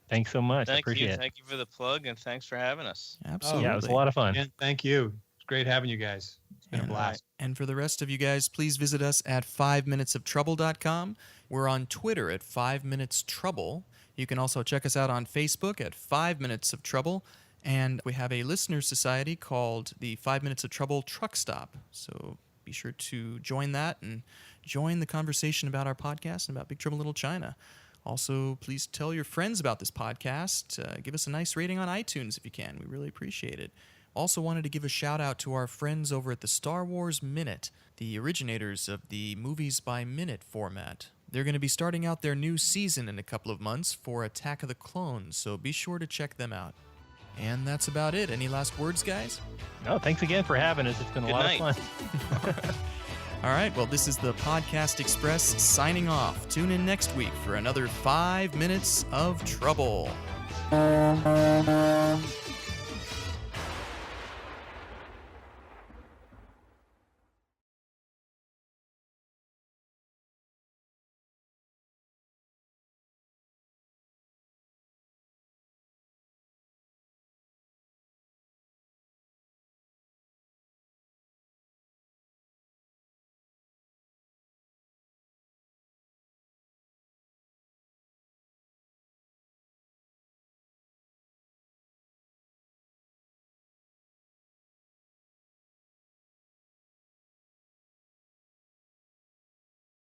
Thanks so much. I Thank appreciate you. it. Thank you for the plug, and thanks for having us. Absolutely. Yeah, it was a lot of fun. And thank you. It's great having you guys. It's been a blast. And for the rest of you guys, please visit us at 5minutesoftrouble.com. We're on Twitter at 5minutestrouble. You can also check us out on Facebook at 5 Minutes of Trouble. And we have a listener society called the 5 Minutes of Trouble Truck Stop. So be sure to join that and join the conversation about our podcast and about Big Trouble in Little China. Also, please tell your friends about this podcast. Give us a nice rating on iTunes if you can. We really appreciate it. Also wanted to give a shout out to our friends over at the Star Wars Minute, the originators of the Movies by Minute format. They're going to be starting out their new season in a couple of months for Attack of the Clones, so be sure to check them out. And that's about it. Any last words, guys? No, thanks again for having us. It's been a lot of fun. All right, well, this is the Podcast Express signing off. Tune in next week for another 5 Minutes of Trouble.